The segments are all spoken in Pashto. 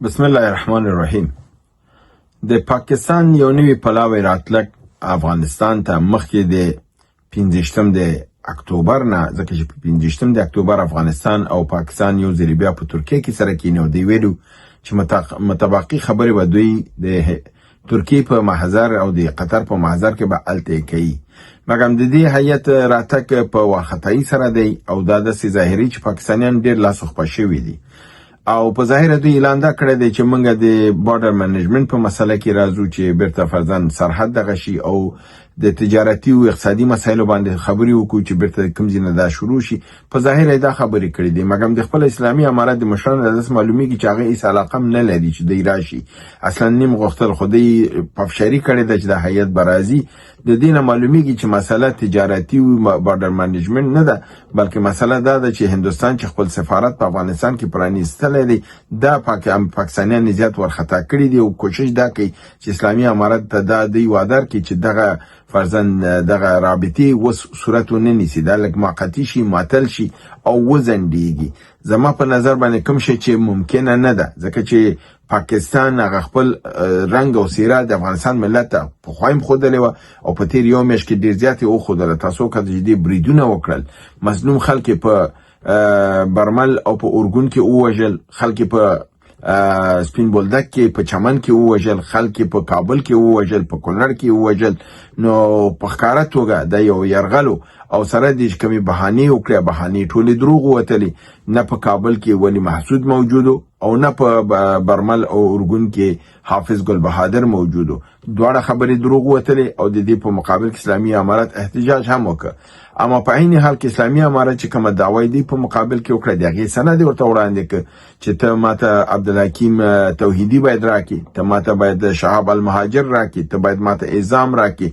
بسم الله الرحمن الرحیم. د پاکستان یو نوی پلاوی راتلک افغانستان ته مخکې د 15 د اکتوبر نه، ځکه چې 15 د اکتوبر افغانستان او پاکستان یو ځل بیا په ترکیه کې سره کینو دی ویلو چې متباقی خبرې به دوی د ترکیه په محضر او د قطر په محضر کې به الته کوي. مګم د دې هیئت راتګ په وارخطایي سره دی او دا د ظاهري چې پاکستانیان ډیر لاس خو شوي دي او په ظاهر دوی اعلان دا کړی دی چې موږ د بارډر منیجمنت په مسله کې راځو چې بیرته فرضاً سرحد دغه شي او د تجارتي او اقتصادي مسایلو باندې خبرې وکړو چې بیرته کوم ځای نه دا شروع شي. په ظاهر دا خبرې کړې دي، مګم د خپل اسلامي امارت د مشرانو د معلومیږي چې هغه هیڅ علاقه نه لري چې دی راشي. اصلا نیم غوښتل خودی پفشاری کړی دی چې د هیئت برازي. د دینه معلومیږي چې مسله تجارتي او بارډر منیجمنت نه ده، بلکې مسله دا ده چې هندستان چې خپل سفارت په افغانستان کې پرانیستلی دی، دا پاکستانیان زیات ورخطا کړي دي او کوشش دا کوي چې اسلامي امارت ته دا دی وادار کړي چې دغه فرضاً دغه رابطي وس صورت ونه نیسي، دا لږ موقتي شي، معطل شي او وزندېږي. زما په نظر باندې کوم شی چې ممکنه نه ده، ځکه چې پاکستان هغه خپل رنګ او سیره د افغانستان ملت ته پخوایم ښودلې وه او په تیر یو میاشت کې ډېر زیات یې وښودله. تاسو که د دې بریدونه وکړل، مظلوم خلک په برمل او په اورګون کې ووژل، خلک په سپین بولدک کې په چمن کې ووژل، خلک په کابل کې ووژل، په کونړ کې ووژل. نو په ښکاره توګه د یو یرغلو او سره د کومې بهانې وکړې، بهانې ټولې دروغ ووتلې. نه په کابل کې ولی محسود موجودو او نه په برمل او اورګون کې حافظ ګل بهادر موجودو. دواړه خبرې دروغ وتلې او د دې په مقابل کې اسلامي امارت احتجاج هم وکړ. اما په عین حال کې اسلامي امارت چې کومه دعوی دی په مقابل کې وکړه، دغه سند ورته وړاندې کړ چې ته ماته عبدالحکیم توحیدی باید راکې، ته ماته باید شهاب المهاجر راکې، ته باید ماته اعزام راکې،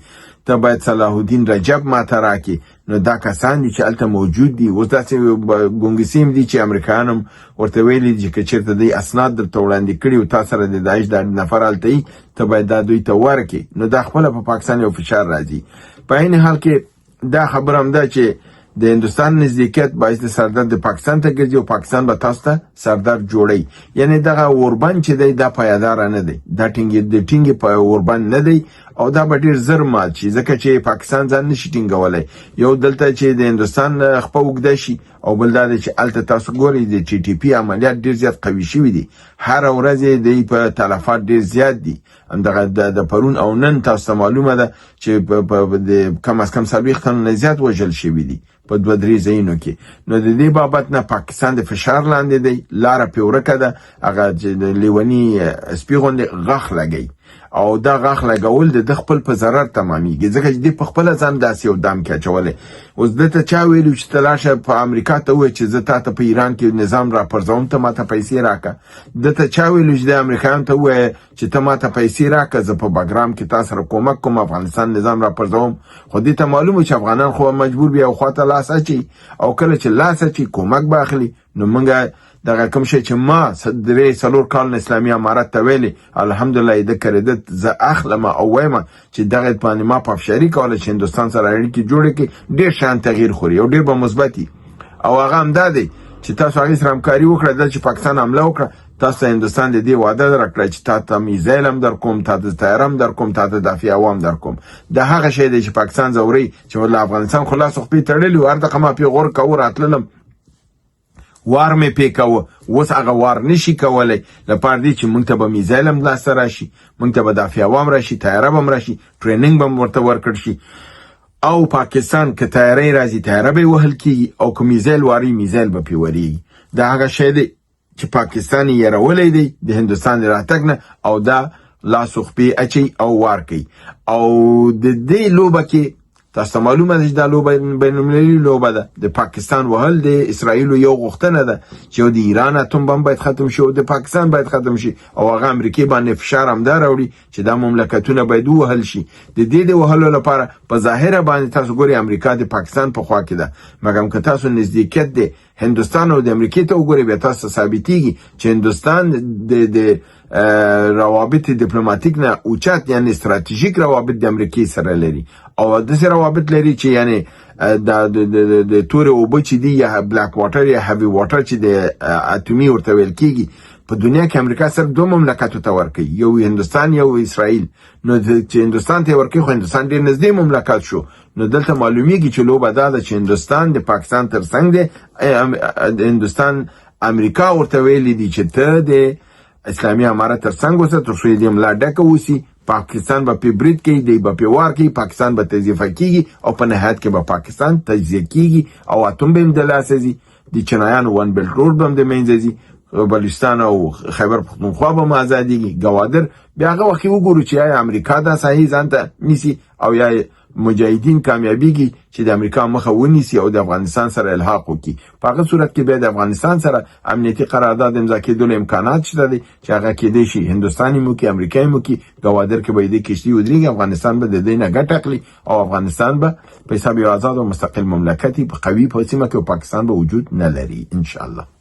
ته باید صلاح الدین رجب ماته راکې. نو دا کسان دي چې الته موجود دي. اوس داسې ګونګسیم دي چې امریکایان هم ورته ویلي دي چې که چېرته دوی اسناد درته وړاندې کړي او تا سره د داعش دا نفر هلته وي، ته باید دا دوی ته ورکړې. نو دا خپله په پاکستان یو فشار راځي. په عین حال کې دا خبره هم ده چې د هندوستان نزدېکت باعث د سردار د پاکستان ته ګرځي او پاکستان به تاسو ته سردار جوړي. یعنی دغه اوربند چې دی دا پایدار نه دی، دا ټینګې په اوربند نه دی او دا به ډیر زر مات شي، ځکه چې پاکستان ځان نشي ټینګولی. یو دلته چې د هندوستان خپه اوږده شي او بل دا دی چې هلته تاسو ګورئ د ټي ټي پي عملیات ډیر زیات قوي شوي دي. هره ورځ یې دی په تلفات ډیر زیات دي. همدغه د پرون او نن تاسو ته معلومه ده چې د کم از کم 40 تن نه زیات وژل شوي دي په 2-3 ځایونو کې. نو د دې بابت نه پاکستان د فشار لاندې دی، لاره پې ورکه ده. هغه لیوني سپي غوندې غاښ لګوي او دا غاښ لګول د خپل په ضرر تمامیږي، ځکه چې دی په خپله ځان داسې یو دام کې اچولی. اوس ده ته چا ویلو چې ته لاړ شه په امریکا ته ووایه چې زه تا ته په ایران کې نظام راپرځوم، ته ما ته پیسې راکړه. ده ته چا ویلو چې د امریکایانو ته ووایه چې ته ما ته پیسې راکړه، زه په بګرام کې تا سره کومک کوم، افغانستان نظام راپرځوم. خو دې ته معلومه چې افغانان خو مجبور بیا یو خواته لاس اچي او کله چې لاس اچي کومک به اخلي. نو موږ دغه کوم شی چې ما 3-4 کال اسلامي امارت ته ویلي، الحمدلله د کریډټ زه اخلم او وایم چې دغه باندې ما په افشاری کوله چې هندوستان سره اړیکې جوړې کړي، ډېر شان تغییر خوري او ډېر به مثبتي. او هغه هم دا دی چې تاسو هغې سره همکاري وکړه، دلته چې پاکستان حمله وکړه، تاسو ته هندوستان د دې وعده درکړه چې تا ته میزایل هم در کوم، تا ته طیاره هم در کوم، تا ته دافع هوا هم در کوم. دا هغه شی دی چې پاکستان ځوري چې له افغانستان خو لاس خپې تړلي و، هر دغه ما پې غور کوو راتللم وار مې پې کوه. اوس هغه وار نشي کولی لپاره دی چې موږ ته به میزایل هم لاسته راشي، موږ ته به دافع هوا هم راشي، طیاره به هم راشي، ټریننګ به هم ورته ورکړ شي. او پاکستان که طیاره راځي طیاره به یې وهل کېږي او که میزایل واري میزایل به پې وریږي. دا هغه شی دی چې پاکستان یې یرولی دی د هندوستان د راتګ نه او دا لاس خپې اچي او وار کوي. او د دې لوبه کې تاسو ته معلومه ده چې دا لوبه بینالمللي لوبه ده. د پاکستان وهل د اسرائیلو یو غوښتنه ده چې د ایران اتوم بم باید ختم شي او د پاکستان باید ختم شي او هغه امریکې باندې فشار همدا راوړي چې دا مملکتونه باید ووهل شي. د دې د وهلو لپاره په ظاهره باندې تاسو ګورئ امریکا د پاکستان په خوا کې ده، مګر که تاسو نزدېکت د هندوستان او د امریکې ته وګورئ بیا تاسو ثابتېږي چې هندوستان د روابط دیپلماتیک نه اوچت یعنی استراتیژیک روابط د امریکې سره لري او داسې روابط لري چې یعنی د تورې اوبه چې دي یا بلاک واټر یا هیوی واټر چې د اتومي ورته ویل کیږي په دنیا کې امریکا صرف دوه مملکتو ته ورکوي، یو هندوستان یو اسرائیل. نو چې هندوستان ته ورکوي خو هندوستان ډیر نږدې مملکت شو. نو دلته معلومیږي چې لوبه دا ده چې هندوستان د پاکستان ترڅنګ دی، هندوستان امریکا ورته ویلي دي چې ته د اسلامي امارت ترڅنګ اوسه تر څو دې ملا ډکه وسی. پاکستان به په برید کوي، دی به په وار کوي، پاکستان به تجزیه کیږي او په نهایت کې به پاکستان تجزیه کیږي او اتوم به هم د لاسه ځي. د چینایانو ون بیلټ روډ به هم د منځه ځي، بلوچستان او خیبر پختونخوا به هم ازادیږي. ګوادر بیا هغه وخت وګورو چې آیا امریکا دا صحیح ځان ته نیسي او یا مجاهدین کامیابیږي چې د امریکا مخه ونیسي او د افغانستان سره الحاق وکړي. په هغه صورت کې بیا د افغانستان سره امنیتي قرارداد امضا کېدلو امکانات شته دي چې هغه کېدای شي هندوستاني مو کې، امریکایي مو کې. ګوادر کې به د کشتي ودرېږي، افغانستان به د دې نه ګټه اخلي او افغانستان به په حساب یو آزاد او مستقل مملکت په قوي په سیمه کې او پاکستان به وجود نه لري ان شاء الله.